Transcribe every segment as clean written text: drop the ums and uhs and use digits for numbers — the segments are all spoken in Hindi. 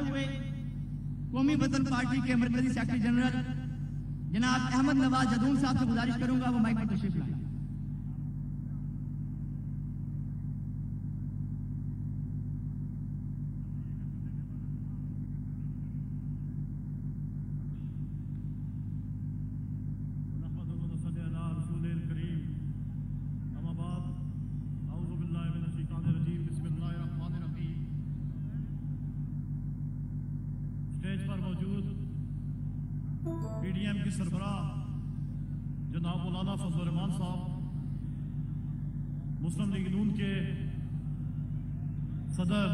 हुए कौमी वतन पार्टी के मरकजी सेक्रेटरी जनरल जनाब अहमद नवाज जदून साहब से गुजारिश करूंगा वो माइक पर तशरीफ लाएं। स्टेज पर मौजूद पीडीएम की सरबराह जनाब मौलाना फजल रहमान साहब, मुस्लिम लीग नून के सदर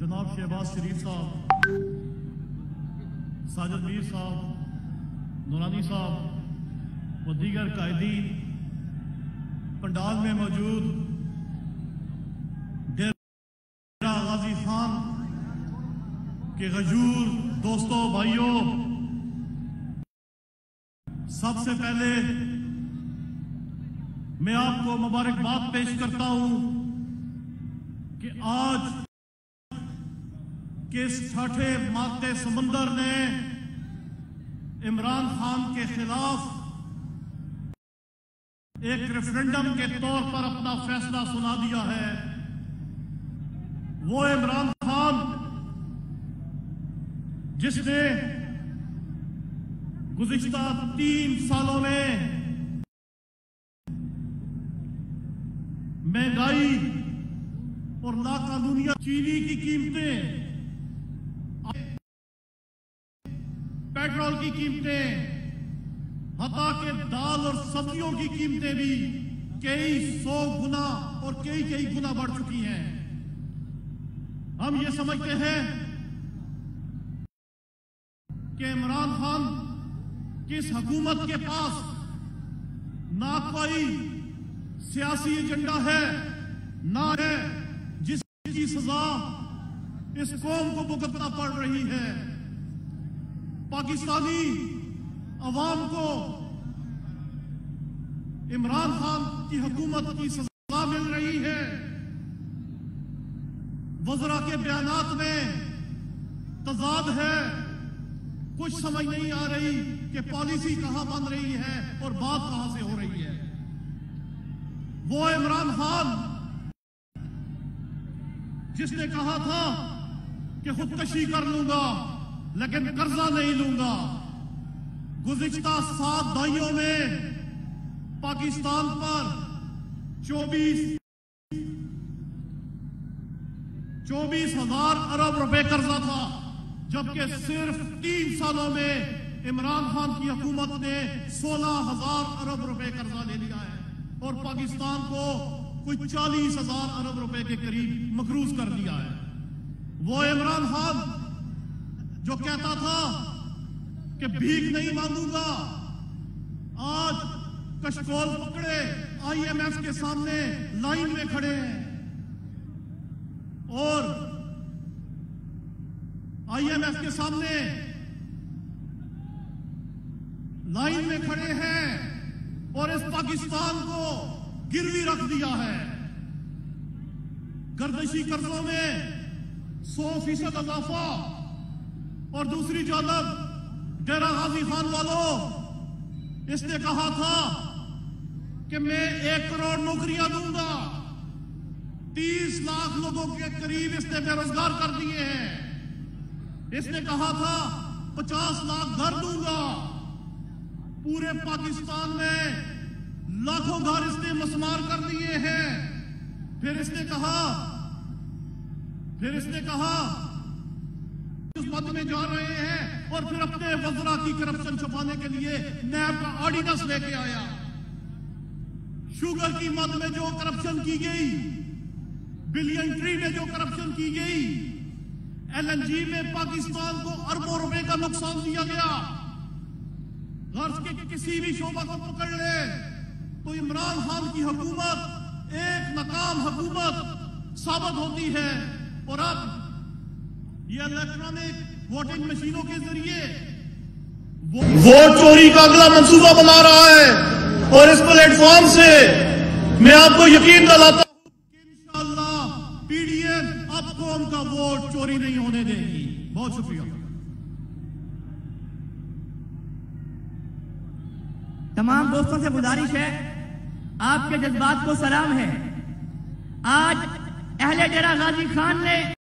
जनाब शहबाज शरीफ साहब, साजिद मीर साहब, नूरानी साहब व दीगर कायदीन, पंडाल में मौजूद डेरा गाजी खान के गजूर दोस्तों भाइयों, सबसे पहले मैं आपको मुबारकबाद पेश करता हूं कि आज के इस ठाठे माते समंदर ने इमरान खान के खिलाफ एक रेफरेंडम के तौर पर अपना फैसला सुना दिया है। वो इमरान खान जिसने गुज़िश्ता 3 सालों में महंगाई और लाकानूनियत, चीनी की कीमतें, पेट्रोल की कीमतें, हत्ता के दाल और सब्जियों की कीमतें भी कई 100 गुना और कई गुना बढ़ चुकी हैं। हम ये समझते हैं कि इमरान खान की इस हुकूमत के पास ना कोई सियासी एजेंडा है, ना है जिसकी सजा इस कौम को भुगतना पड़ रही है। पाकिस्तानी अवाम को इमरान खान की हुकूमत की सजा मिल रही है। वज़रा के बयानात में तजाद है, कुछ समझ नहीं आ रही कि पॉलिसी कहां बन रही है और बात कहां से हो रही है। वो इमरान खान जिसने कहा था कि खुदकशी कर लूंगा लेकिन कर्जा नहीं लूंगा, गुज़िश्ता 7 दहाइयों में पाकिस्तान पर 24,000 अरब रुपए कर्जा था, जबकि सिर्फ 3 सालों में इमरान खान की हुकूमत ने 16,000 अरब रुपए कर्जा ले लिया है और पाकिस्तान को कुछ 40,000 अरब रुपए के करीब मकरूज कर दिया है। वो इमरान खान जो कहता था कि भीख नहीं मांगूंगा, आज कशकोल पकड़े IMF के सामने लाइन में खड़े हैं और IMF के सामने लाइन में खड़े हैं और इस पाकिस्तान को गिरवी रख दिया है। गर्दिशी कर्जों में 100% इजाफा और दूसरी जानब डेरा गाजी खान वालों, इसने कहा था कि मैं 1 करोड़ नौकरियां दूंगा, 30 लाख लोगों के करीब इसने बेरोजगार कर दिए हैं। इसने कहा था 50 लाख घर दूंगा, पूरे पाकिस्तान में लाखों घर इसने मस्मार कर दिए हैं। फिर इसने कहा उस मत में जा रहे हैं और फिर अपने वज़रा की करप्शन छुपाने के लिए नैब का ऑर्डिनेंस लेके आया। शुगर की मद में जो करप्शन की गई, बिलियन ट्री में जो करप्शन की गई, LNG में पाकिस्तान को अरबों रुपए का नुकसान दिया गया। गर्ज के किसी भी शोबा को पकड़ ले तो इमरान खान की हुकूमत एक नाकाम हुकूमत साबित होती है। और अब ये इलेक्ट्रॉनिक वोटिंग मशीनों के जरिए वोट चोरी का अगला मंसूबा बना रहा है। और इस प्लेटफॉर्म से मैं आपको यकीन दिलाता हूं कि इंशाअल्लाह PDM अब कौम का वोट चोरी नहीं होने देगी। बहुत शुक्रिया। तमाम दोस्तों से गुजारिश है, आपके जज्बात को सलाम है। आज अहले डेरा गाजी खान ने